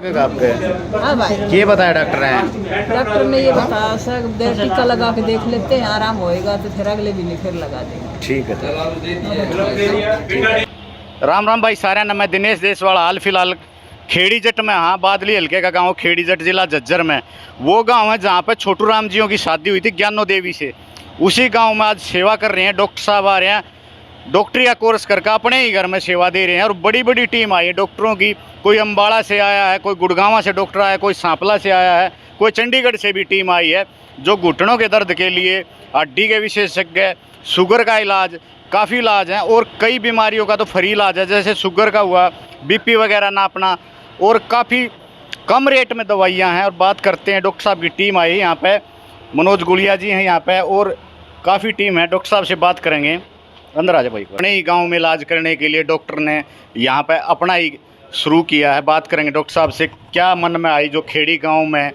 आपके हाँ भाई, ये बताया डॉक्टर हैं? डॉक्टर ने ये बताया सर देर टीका लगा के देख लेते हैं, आराम होएगा तो फिर अगले दिन फिर लगा देंगे। ठीक है। राम राम भाई सारे न, मैं दिनेश देसवाल हाल फिलहाल खेड़ी जट में। हाँ, बादली हल्के का गांव खेड़ी जट, जिला झज्जर में। वो गांव है जहाँ पर छोटू राम जियों की शादी हुई थी ज्ञानो देवी से। उसी गांव में आज सेवा कर रहे हैं डॉक्टर साहब। आ रहे हैं डॉक्टरी का कोर्स करके अपने ही घर में सेवा दे रहे हैं। और बड़ी बड़ी टीम आई है डॉक्टरों की। कोई अम्बाड़ा से आया है, कोई गुड़गांव से डॉक्टर आया है, कोई सांपला से आया है, कोई चंडीगढ़ से भी टीम आई है जो घुटनों के दर्द के लिए, हड्डी के विशेषज्ञ, शुगर का इलाज, काफ़ी इलाज हैं। और कई बीमारियों का तो फ्री इलाज है, जैसे शुगर का हुआ, बीपी वगैरह नापना, और काफ़ी कम रेट में दवाइयाँ हैं। और बात करते हैं, डॉक्टर साहब की टीम आई है यहाँ पे, मनोज गुलिया जी हैं यहाँ पे, और काफ़ी टीम है। डॉक्टर साहब से बात करेंगे। अंदर आ जाए भाई। अपने ही गांव में इलाज करने के लिए डॉक्टर ने यहाँ पे अपना ही शुरू किया है। बात करेंगे डॉक्टर साहब से, क्या मन में आई जो खेड़ी गांव में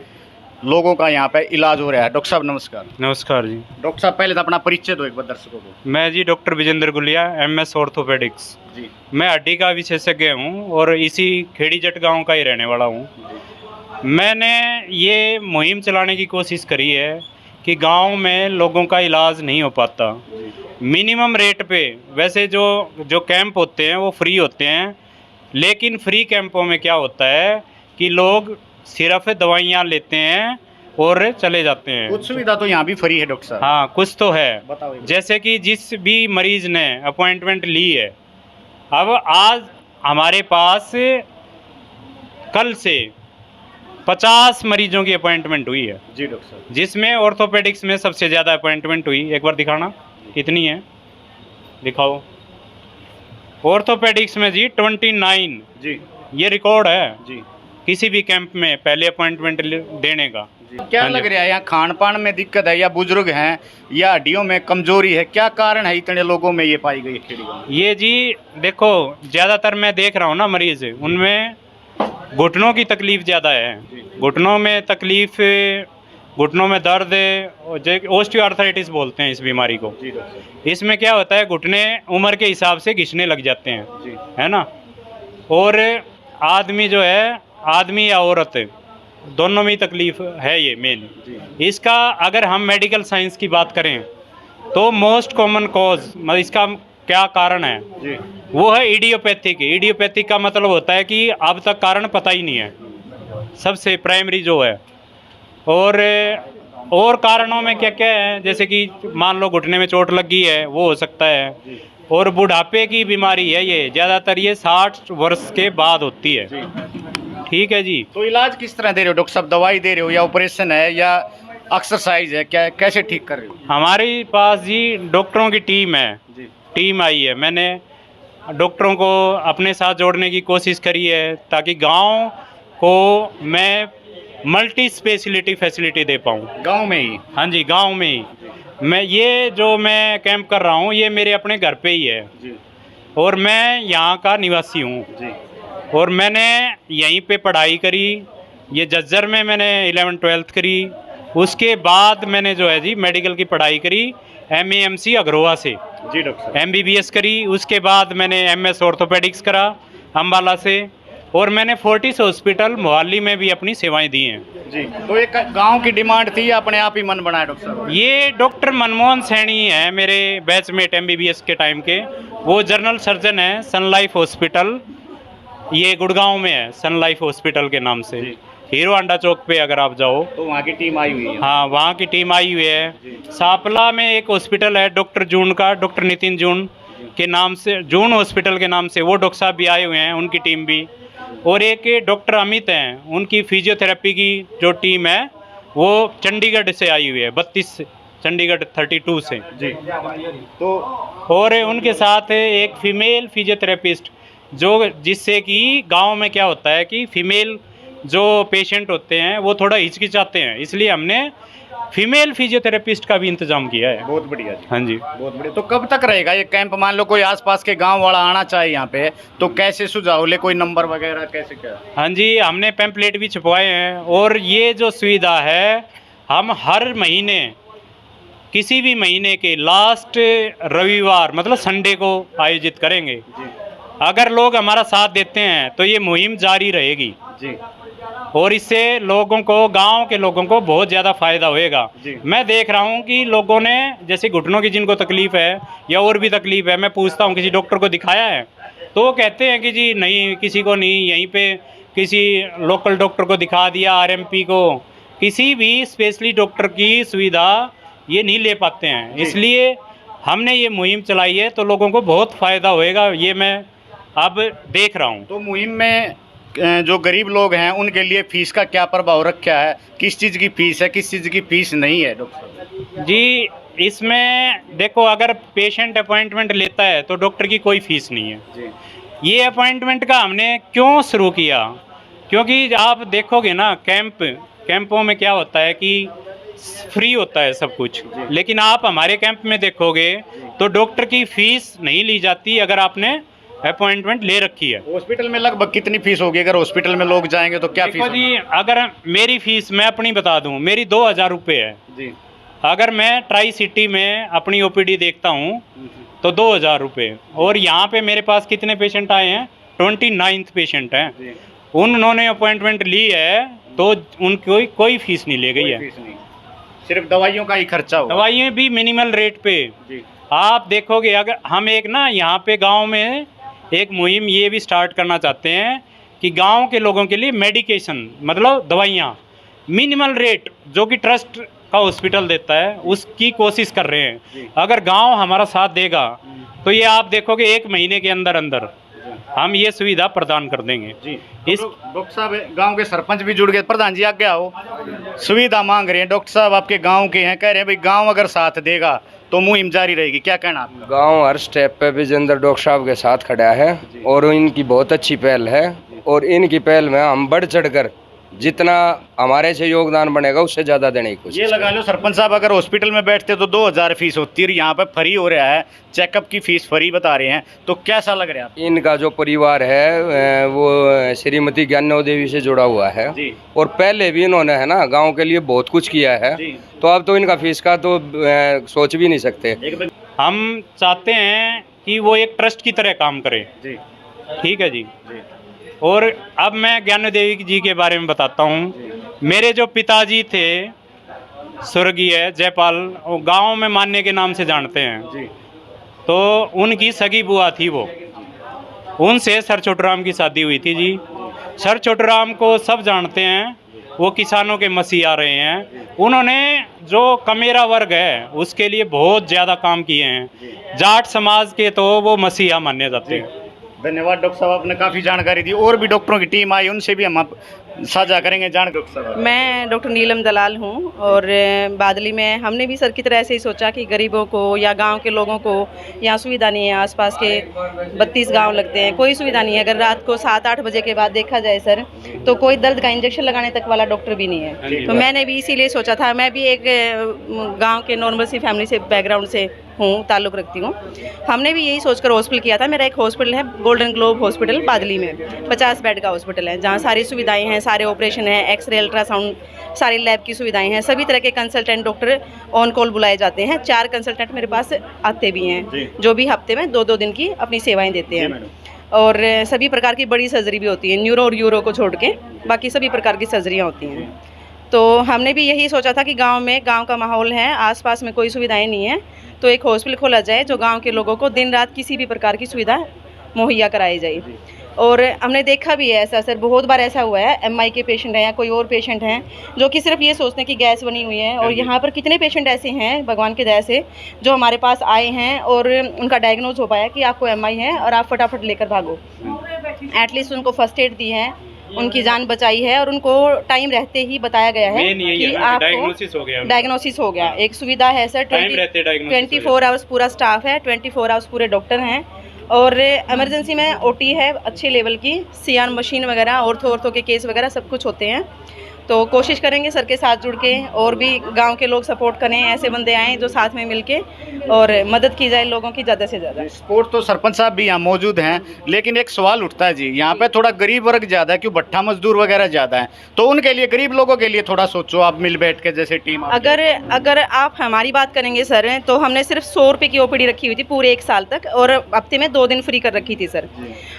लोगों का यहाँ पे इलाज हो रहा है। डॉक्टर साहब नमस्कार। नमस्कार जी। डॉक्टर साहब पहले तो अपना परिचय दो एक बार दर्शकों को। मैं जी doctor Vijender Gulia, MS orthopaedics जी। मैं हड्डी का विशेषज्ञ हूँ और इसी खेड़ी जट गांव का ही रहने वाला हूँ। मैंने ये मुहिम चलाने की कोशिश करी है कि गांव में लोगों का इलाज नहीं हो पाता मिनिमम रेट पे। वैसे जो कैंप होते हैं वो फ्री होते हैं, लेकिन फ्री कैंपों में क्या होता है कि लोग सिर्फ दवाइयाँ लेते हैं और चले जाते हैं। कुछ सुविधा तो यहाँ भी फ्री है डॉक्टर साहब। हाँ, कुछ तो है। बताओ। जैसे कि जिस भी मरीज़ ने अपॉइंटमेंट ली है, अब आज हमारे पास कल से 50 मरीजों की अपॉइंटमेंट हुई है जी डॉक्टर साहब। जिसमें ऑर्थोपेडिक्स में सबसे ज़्यादा अपॉइंटमेंट हुई। एक बार दिखाना कितनी है, दिखाओ। ऑर्थोपेडिक्स में जी 29 जी, ये रिकॉर्ड है जी, किसी भी कैंप में पहले अपॉइंटमेंट देने का। क्या हाँ जी। लग रहा है यहाँ खान पान में दिक्कत है, या बुजुर्ग हैं, या हड्डियों में कमजोरी है? क्या कारण है इतने लोगों में ये पाई गई खेड़ी गाँव में? ये जी देखो, ज़्यादातर मैं देख रहा हूँ ना मरीज़, उनमें घुटनों की तकलीफ़ ज़्यादा है। घुटनों में तकलीफ़, घुटनों में दर्द, ओस्टियोआर्थराइटिस बोलते हैं इस बीमारी को। जी डॉक्टर साहब। इसमें क्या होता है, घुटने उम्र के हिसाब से घिसने लग जाते हैं, जी, है ना। और आदमी जो है, आदमी या औरत दोनों में ही तकलीफ़ है ये मेन। जी, इसका अगर हम मेडिकल साइंस की बात करें तो मोस्ट कॉमन कॉज, मतलब इसका क्या कारण है, जी, वो है इडियोपैथिक। इडियोपैथिक का मतलब होता है कि अब तक कारण पता ही नहीं है, सबसे प्राइमरी जो है। और कारणों में क्या क्या है, जैसे कि मान लो घुटने में चोट लग गई है, वो हो सकता है। और बुढ़ापे की बीमारी है ये, ज़्यादातर ये 60 वर्ष के बाद होती है। जी। ठीक है जी। तो इलाज किस तरह दे रहे हो डॉक्टर साहब? दवाई दे रहे हो, या ऑपरेशन है, या एक्सरसाइज है? क्या कैसे ठीक कर रहे हो? हमारे पास जी डॉक्टरों की टीम है, जी, टीम आई है। मैंने डॉक्टरों को अपने साथ जोड़ने की कोशिश करी है ताकि गांव को मैं मल्टी स्पेशलिटी फैसिलिटी दे पाऊँ। गांव में ही? हाँ जी, गांव में ही। मैं कैंप कर रहा हूँ, ये मेरे अपने घर पे ही है जी, और मैं यहाँ का निवासी हूँ। जी, और मैंने यहीं पे पढ़ाई करी, ये झज्जर में मैंने 11th-12th करी। उसके बाद मैंने जो है जी मेडिकल की पढ़ाई करी MEMC अग्रोहा से, जी डॉक्टर साहब। MBBS करी। उसके बाद मैंने MS ऑर्थोपेडिक्स करा अम्बाला से, और मैंने फोर्टिस हॉस्पिटल मोहाली में भी अपनी सेवाएं दी हैं। जी, तो एक गांव की डिमांड थी, या अपने आप ही मन बनाया डॉक्टर साहब? ये डॉक्टर मनमोहन सैनी है, मेरे बैचमेट MBBS के टाइम के। वो जनरल सर्जन है सन लाइफ हॉस्पिटल, ये गुड़गांव में है, सन लाइफ हॉस्पिटल के नाम से। जी। हीरो अंडा चौक पे अगर आप जाओ तो वहाँ की टीम आई हुई है? हाँ, वहाँ की टीम आई हुई है। जी। सांपला में एक हॉस्पिटल है डॉक्टर जून का, डॉक्टर नितिन जून के नाम से, जून हॉस्पिटल के नाम से, वो डॉक्टर साहब भी आए हुए हैं, उनकी टीम भी। और एक डॉक्टर अमित हैं, उनकी फिजियोथेरेपी की जो टीम है वो चंडीगढ़ से आई हुई है, 32 चंडीगढ़ 32 से। जी, तो और उनके साथ एक फीमेल फिजियोथेरेपिस्ट, जो जिससे कि गांव में क्या होता है कि फीमेल जो पेशेंट होते हैं वो थोड़ा हिचकिचाते हैं, इसलिए हमने फीमेल फिजियोथेरेपिस्ट का भी इंतजाम किया है। बहुत बढ़िया जी। हाँ जी। बहुत बढ़िया। तो कब तक रहेगा ये कैंप? मान लो कोई आसपास के गांव वाला आना चाहे यहाँ पे, तो कैसे सुझाव ले? कोई नंबर वगैरह कैसे क्या? हाँ जी, हमने पैम्पलेट भी छपवाए हैं। और ये जो सुविधा है, हम हर महीने, किसी भी महीने के लास्ट रविवार मतलब संडे को आयोजित करेंगे। जी, अगर लोग हमारा साथ देते हैं तो ये मुहिम जारी रहेगी। जी, और इससे लोगों को, गांव के लोगों को बहुत ज़्यादा फ़ायदा होएगा। जी। मैं देख रहा हूं कि लोगों ने, जैसे घुटनों की जिनको तकलीफ़ है या और भी तकलीफ़ है, मैं पूछता हूं किसी डॉक्टर को दिखाया है, तो वो कहते हैं कि जी नहीं, किसी को नहीं, यहीं पे किसी लोकल डॉक्टर को दिखा दिया, आरएमपी को, किसी भी स्पेशलिस्ट डॉक्टर की सुविधा ये नहीं ले पाते हैं। इसलिए हमने ये मुहिम चलाई है, तो लोगों को बहुत फ़ायदा होएगा, ये मैं अब देख रहा हूँ। तो मुहिम में जो गरीब लोग हैं उनके लिए फीस का क्या प्रभाव रखा है? किस चीज़ की फीस है, किस चीज़ की फीस नहीं है डॉक्टर साहब? जी, इसमें देखो, अगर पेशेंट अपॉइंटमेंट लेता है तो डॉक्टर की कोई फीस नहीं है। जी। ये अपॉइंटमेंट का हमने क्यों शुरू किया? क्योंकि आप देखोगे ना, कैंपों में क्या होता है कि फ्री होता है सब कुछ, लेकिन आप हमारे कैंप में देखोगे तो डॉक्टर की फीस नहीं ली जाती अगर आपने अपॉइंटमेंट ले रखी है। हॉस्पिटल में लगभग कितनी फीस होगी? अगर हॉस्पिटल में लोग जाएंगे तो क्या फीस देखो जी, अगर मेरी फीस मैं अपनी बता दूं, मेरी 2000 रुपये है। जी। अगर मैं ट्राई सिटी में अपनी ओपीडी देखता हूं तो 2000 रुपये, और यहाँ पे मेरे पास कितने पेशेंट आए हैं? 29th पेशेंट हैं। जी। उन्होंने अपॉइंटमेंट ली है तो उनकी कोई फीस नहीं ली गई है। फीस नहीं, सिर्फ दवाइयों का ही खर्चा होगा। दवाइयाँ भी मिनिमल रेट पे। जी। आप देखोगे, अगर हम एक ना यहाँ पे गांव में एक मुहिम ये भी स्टार्ट करना चाहते हैं कि गांव के लोगों के लिए मेडिकेशन, मतलब दवाइयाँ मिनिमल रेट जो कि ट्रस्ट का हॉस्पिटल देता है, उसकी कोशिश कर रहे हैं। अगर गांव हमारा साथ देगा तो ये आप देखोगे 1 महीने के अंदर अंदर हम ये सुविधा प्रदान कर देंगे। जी। इस डॉक्टर साहब, गांव के सरपंच भी जुड़ गए। प्रधान जी आगे आओ। सुविधा मांग रहे हैं डॉक्टर साहब, आपके गांव के हैं, कह रहे हैं भाई गांव अगर साथ देगा तो मुहिम जारी रहेगी, क्या कहना आपका? गांव हर स्टेप पे विजेंद्र डॉक्टर साहब के साथ खड़ा है और इनकी बहुत अच्छी पहल है, और इनकी पहल में हम बढ़ चढ़कर जितना हमारे से योगदान बनेगा उससे ज़्यादा देने की कोशिश। ये लगा लो सरपंच साहब, अगर हॉस्पिटल में बैठते तो 2000 फीस होती है, यहाँ पे फ्री हो रहा है, चेकअप की फीस फ्री बता रहे हैं, तो कैसा लग रहा है आपको? इनका जो परिवार है वो श्रीमती ज्ञानो देवी से जुड़ा हुआ है जी। और पहले भी इन्होंने है ना गांव के लिए बहुत कुछ किया है, जी। तो अब तो इनका फीस का तो सोच भी नहीं सकते। हम चाहते हैं कि वो एक ट्रस्ट की तरह काम करे। जी। ठीक है जी। जी। और अब मैं ज्ञानो देवी जी के बारे में बताता हूँ। मेरे जो पिताजी थे स्वर्गीय जयपाल, वो गांव में मान्य के नाम से जानते हैं। जी। तो उनकी सगी बुआ थी वो, उनसे सर छोटूराम की शादी हुई थी जी। सर छोटूराम को सब जानते हैं, वो किसानों के मसीहा रहे हैं। उन्होंने जो कमेरा वर्ग है उसके लिए बहुत ज़्यादा काम किए हैं। जाट समाज के तो वो मसीहा माने जाते हैं। धन्यवाद डॉक्टर साहब, आपने काफ़ी जानकारी दी। और भी डॉक्टरों की टीम आई, उनसे भी हम आप साझा करेंगे जान। डॉक्टर साहब, मैं डॉक्टर नीलम दलाल हूँ, और बादली में हमने भी सर की तरह ऐसे ही सोचा कि गरीबों को या गांव के लोगों को यहाँ सुविधा नहीं है। आसपास के 32 गांव लगते हैं, कोई सुविधा नहीं है। अगर रात को 7-8 बजे के बाद देखा जाए सर, तो कोई दर्द का इंजेक्शन लगाने तक वाला डॉक्टर भी नहीं है। तो मैंने भी इसीलिए सोचा था, मैं भी एक गाँव के नॉर्मल सी फैमिली से बैकग्राउंड से हूँ, ताल्लुक़ रखती हूँ। हमने भी यही सोचकर हॉस्पिटल किया था। मेरा एक हॉस्पिटल है गोल्डन ग्लोब हॉस्पिटल बादली में, 50 बेड का हॉस्पिटल है, जहाँ सारी सुविधाएं हैं, सारे ऑपरेशन हैं, एक्सरे, अल्ट्रासाउंड, सारी लैब की सुविधाएं हैं। सभी तरह के कंसल्टेंट डॉक्टर ऑन कॉल बुलाए जाते हैं। 4 कंसल्टेंट मेरे पास आते भी हैं, जो भी हफ्ते में 2-2 दिन की अपनी सेवाएं देते हैं। और सभी प्रकार की बड़ी सर्जरी भी होती है, न्यूरो और यूरो को छोड़ के बाकी सभी प्रकार की सर्जरियाँ होती हैं। तो हमने भी यही सोचा था कि गांव का माहौल है, आसपास में कोई सुविधाएं नहीं है, तो एक हॉस्पिटल खोला जाए जो गांव के लोगों को दिन रात किसी भी प्रकार की सुविधा मुहैया कराई जाए। और हमने देखा भी है ऐसा सर, बहुत बार ऐसा हुआ है, MI के पेशेंट हैं या कोई और पेशेंट हैं जो कि सिर्फ ये सोचते हैं कि गैस बनी हुई है। और यहाँ पर कितने पेशेंट ऐसे हैं भगवान की दया से जो हमारे पास आए हैं और उनका डायग्नोज हो पाया कि आपको MI है और आप फटाफट लेकर भागो। एटलीस्ट उनको फर्स्ट एड दी है, उनकी जान बचाई है, और उनको टाइम रहते ही बताया गया है कि आपको डायग्नोसिस हो गया। एक सुविधा है सर, 24 आवर्स पूरा स्टाफ है, 24 आवर्स पूरे डॉक्टर हैं। और इमरजेंसी में OT है अच्छे लेवल की, CR मशीन वगैरह, ऑर्थो के केस वगैरह सब कुछ होते हैं। तो कोशिश करेंगे सर के साथ जुड़ के, और भी गांव के लोग सपोर्ट करें, ऐसे बंदे आएँ जो साथ में मिलके और मदद की जाए लोगों की ज़्यादा से ज़्यादा। सपोर्ट तो सरपंच साहब भी यहाँ मौजूद हैं, लेकिन एक सवाल उठता है जी, यहाँ पे थोड़ा गरीब वर्ग ज़्यादा है, क्यों भट्ठा मजदूर वगैरह ज़्यादा है, तो उनके लिए, गरीब लोगों के लिए थोड़ा सोचो आप मिल बैठ के, जैसे टीम। अगर आप हमारी बात करेंगे सर, तो हमने सिर्फ 100 रुपये की OPD रखी हुई थी पूरे 1 साल तक, और हफ्ते में 2 दिन फ्री कर रखी थी सर।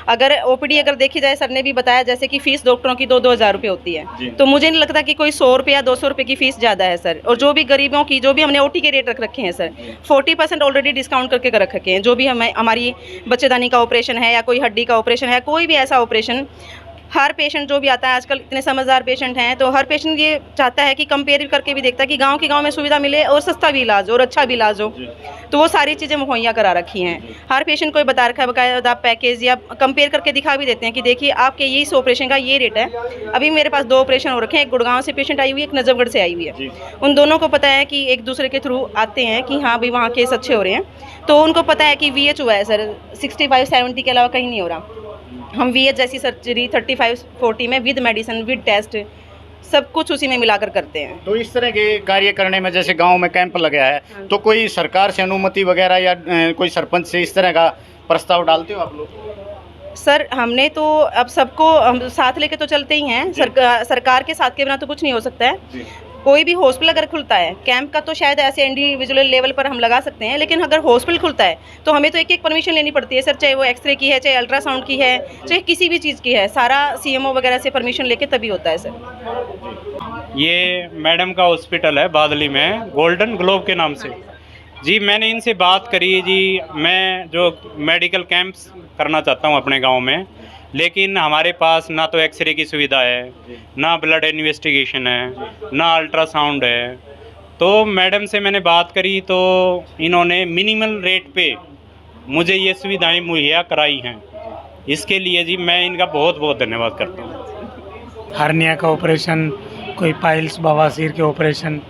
अगर ओपीडी अगर देखी जाए, सर ने भी बताया जैसे कि फ़ीस डॉक्टरों की 2-2 हज़ार रुपये होती है, तो मुझे नहीं लगता कि कोई 100 रुपये या 200 रुपये की फ़ीस ज़्यादा है सर। और जो भी गरीबों की, जो भी हमने ओटी के रेट रख रखे हैं सर, 40% ऑलरेडी डिस्काउंट करके रख रखे हैं। जो भी हमें हमारी बच्चेदानी का ऑपरेशन है या कोई हड्डी का ऑपरेशन है, कोई भी ऐसा ऑपरेशन, हर पेशेंट जो भी आता है, आजकल इतने समझदार पेशेंट हैं, तो हर पेशेंट ये चाहता है कि कंपेयर करके भी देखता है कि गांव के गांव में सुविधा मिले और सस्ता भी इलाज हो और अच्छा भी इलाज हो, तो वो सारी चीज़ें मुहैया करा रखी हैं। हर पेशेंट को बता रखा है बाकायदा पैकेज, या कंपेयर करके दिखा भी देते हैं कि देखिए आपके ये इस ऑपरेशन का ये रेट है। अभी मेरे पास 2 ऑपरेशन हो रखे हैं, एक गुड़गांव से पेशेंट आई हुई है, एक नजफगढ़ से आई हुई है। उन दोनों को पता है कि एक दूसरे के थ्रू आते हैं कि हाँ भाई वहाँ केस अच्छे हो रहे हैं, तो उनको पता है कि VH हुआ है सर 65-70 के अलावा कहीं नहीं हो रहा। हम VH जैसी सर्जरी 35-40 में विद मेडिसिन विद टेस्ट सब कुछ उसी में मिलाकर करते हैं। तो इस तरह के कार्य करने में, जैसे गांव में कैंप लगा है, तो कोई सरकार से अनुमति वगैरह या कोई सरपंच से इस तरह का प्रस्ताव डालते हो आप लोग? सर हमने तो अब सबको हम साथ लेके तो चलते ही हैं। सरकार के साथ के बिना तो कुछ नहीं हो सकता है। कोई भी हॉस्पिटल अगर खुलता है, कैंप का तो शायद ऐसे इंडिविजुअल लेवल पर हम लगा सकते हैं, लेकिन अगर हॉस्पिटल खुलता है तो हमें तो एक परमिशन लेनी पड़ती है सर, चाहे वो एक्सरे की है, चाहे अल्ट्रासाउंड की है, चाहे किसी भी चीज़ की है, सारा CMO वगैरह से परमिशन लेके तभी होता है सर। ये मैडम का हॉस्पिटल है बादली में, गोल्डन ग्लोब के नाम से। जी मैंने इनसे बात करी जी, मैं जो मेडिकल कैंप्स करना चाहता हूँ अपने गांव में, लेकिन हमारे पास ना तो एक्सरे की सुविधा है, ना ब्लड इन्वेस्टिगेशन है, ना अल्ट्रासाउंड है। तो मैडम से मैंने बात करी तो इन्होंने मिनिमल रेट पे मुझे ये सुविधाएं मुहैया कराई हैं। इसके लिए जी मैं इनका बहुत बहुत धन्यवाद करता हूँ। हर्निया का ऑपरेशन, कोई पाइल्स बवासीर के ऑपरेशन,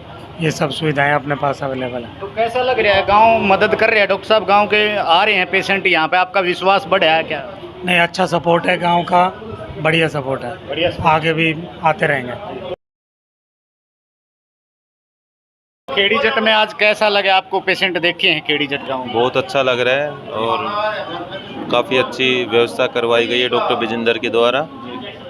ये सब सुविधाएं अपने पास अवेलेबल है। तो कैसा लग रहा है, गांव मदद कर रहे हैं डॉक्टर साहब, गांव के आ रहे हैं पेशेंट यहाँ पे, आपका विश्वास बढ़ा है क्या? नहीं, अच्छा सपोर्ट है गांव का, बढ़िया सपोर्ट है, बढ़िया। आगे भी आते रहेंगे। खेड़ी जट में आज कैसा लगा आपको? पेशेंट देखे हैं खेड़ी जट गाँव? बहुत अच्छा लग रहा है और काफ़ी अच्छी व्यवस्था करवाई गई है डॉक्टर विजेंदर के द्वारा,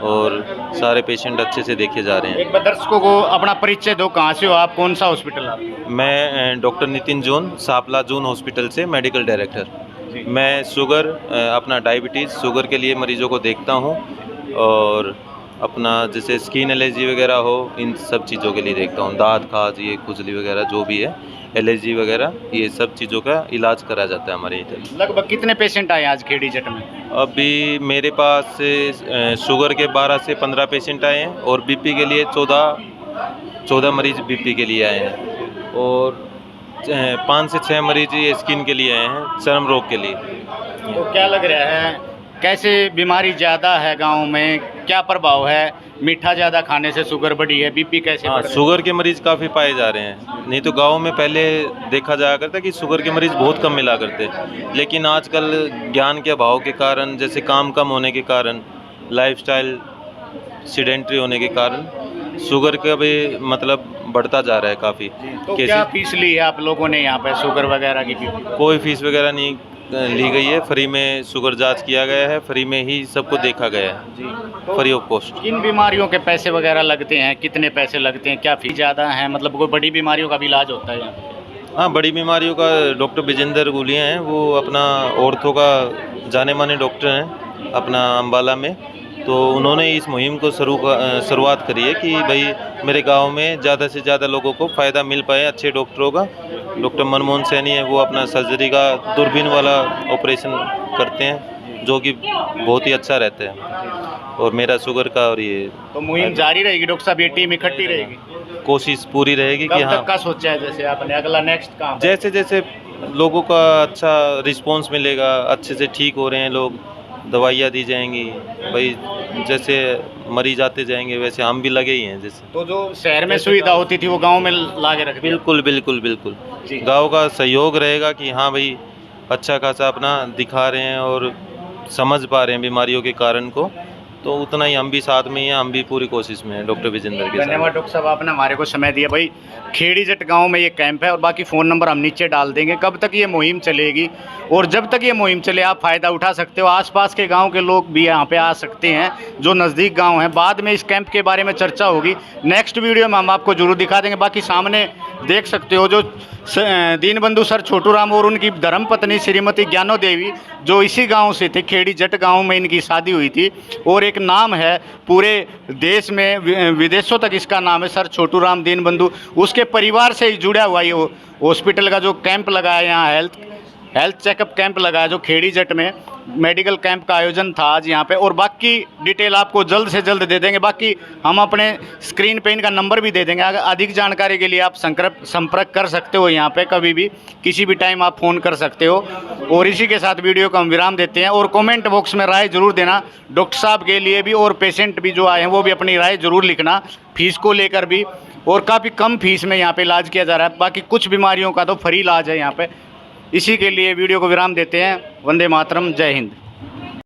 और सारे पेशेंट अच्छे से देखे जा रहे हैं। एक बार दर्शकों को अपना परिचय दो, कहाँ से हो आप, कौन सा हॉस्पिटल आप? मैं डॉक्टर नितिन जून, सापला जून हॉस्पिटल से मेडिकल डायरेक्टर। मैं शुगर, अपना डायबिटीज़, शुगर के लिए मरीज़ों को देखता हूँ, और अपना जैसे स्किन एलर्जी वगैरह हो, इन सब चीज़ों के लिए देखता हूँ। दांत खाज, ये खुजली वगैरह जो भी है, एलर्जी वगैरह, ये सब चीज़ों का इलाज करा जाता है हमारे इधर। लगभग कितने पेशेंट आए आज खेड़ी जट में? अभी मेरे पास से शुगर के 12 से 15 पेशेंट आए हैं, और बीपी के लिए 14 मरीज़ बीपी के लिए आए हैं, और 5 से 6 मरीज ये स्किन के लिए आए हैं, चर्म रोग के लिए। तो क्या लग रहा है, कैसे बीमारी ज़्यादा है गांव में, क्या प्रभाव है? मीठा ज़्यादा खाने से शुगर बढ़ी है, बीपी कैसे बढ़ रहा है? शुगर के मरीज़ काफ़ी पाए जा रहे हैं। नहीं तो गांव में पहले देखा जाया करता कि शुगर के मरीज़ बहुत कम मिला करते, लेकिन आजकल ज्ञान के अभाव के कारण, जैसे काम कम होने के कारण, लाइफस्टाइल सीडेंट्री होने के कारण, शुगर का भी मतलब बढ़ता जा रहा है काफ़ी। तो क्या फीस ली है आप लोगों ने यहाँ पे शुगर वगैरह की? कोई फीस वगैरह नहीं ली गई है, फ्री में शुगर जांच किया गया है, फ्री में ही सबको देखा गया है, फ्री ऑफ कॉस्ट। किन बीमारियों के पैसे वगैरह लगते हैं, कितने पैसे लगते हैं, क्या फीस ज़्यादा है? मतलब कोई बड़ी बीमारियों का भी इलाज होता है यहाँ पे? हाँ, बड़ी बीमारियों का डॉक्टर विजेंदर गुलिया हैं, वो अपना ऑर्थो का जाने माने डॉक्टर हैं अपना अम्बाला में। तो उन्होंने इस मुहिम को शुरुआत करी है कि भाई मेरे गांव में ज़्यादा से ज़्यादा लोगों को फ़ायदा मिल पाए अच्छे डॉक्टरों का। डॉक्टर मनमोहन सैनी है, वो अपना सर्जरी का दूरबीन वाला ऑपरेशन करते हैं, जो कि बहुत ही अच्छा रहता है, और मेरा शुगर का। और ये तो मुहिम जारी रहेगी डॉक्टर साहब, ये टीम इकट्ठी रहेगी? कोशिश पूरी रहेगी कि कब हाँ, तक का सोचा है जैसे आपने अगला नेक्स्ट काम? जैसे जैसे लोगों का अच्छा रिस्पॉन्स मिलेगा, अच्छे से ठीक हो रहे हैं लोग, दवाइयाँ दी जाएंगी, भाई जैसे मरीज आते जाएंगे वैसे हम भी लगे ही हैं। जैसे तो जो शहर में सुविधा होती थी वो गांव में ला के रख? बिल्कुल बिल्कुल बिल्कुल, गांव का सहयोग रहेगा कि हाँ भाई अच्छा खासा अपना दिखा रहे हैं और समझ पा रहे हैं बीमारियों के कारण को, तो उतना ही हम भी साथ में ही हैं, हम भी पूरी कोशिश में हैं डॉक्टर विजेंद्र के साथ। धन्यवाद डॉक्टर साहब, आपने हमारे को समय दिया। भाई खेड़ी जट गांव में ये कैंप है और बाकी फ़ोन नंबर हम नीचे डाल देंगे। कब तक ये मुहिम चलेगी और जब तक ये मुहिम चले आप फ़ायदा उठा सकते हो। आसपास के गांव के लोग भी यहाँ पे आ सकते हैं जो नज़दीक गांव हैं। बाद में इस कैंप के बारे में चर्चा होगी, नेक्स्ट वीडियो में हम आपको जरूर दिखा देंगे। बाकी सामने देख सकते हो जो दीनबंधु सर छोटू राम और उनकी धर्मपत्नी श्रीमती ज्ञानो देवी जो इसी गांव से थे, खेड़ी जट गांव में इनकी शादी हुई थी। और एक नाम है पूरे देश में, विदेशों तक इसका नाम है, सर छोटू राम दीनबंधु। उसके परिवार से ही जुड़ा हुआ ये हॉस्पिटल का जो कैंप लगाया यहाँ हेल्थ चेकअप कैंप लगाया जो खेड़ी जट में मेडिकल कैंप का आयोजन था आज यहाँ पे। और बाकी डिटेल आपको जल्द से जल्द दे देंगे। बाकी हम अपने स्क्रीन पे इनका नंबर भी दे देंगे। अगर अधिक जानकारी के लिए आप संपर्क कर सकते हो यहाँ पे, कभी भी किसी भी टाइम आप फ़ोन कर सकते हो। और इसी के साथ वीडियो को हम विराम देते हैं। और कमेंट बॉक्स में राय ज़रूर देना डॉक्टर साहब के लिए भी, और पेशेंट भी जो आए हैं वो भी अपनी राय ज़रूर लिखना, फीस को लेकर भी। और काफ़ी कम फीस में यहाँ पर इलाज किया जा रहा है। बाकी कुछ बीमारियों का तो फ्री इलाज है यहाँ पर। इसी के लिए वीडियो को विराम देते हैं। वंदे मातरम, जय हिंद।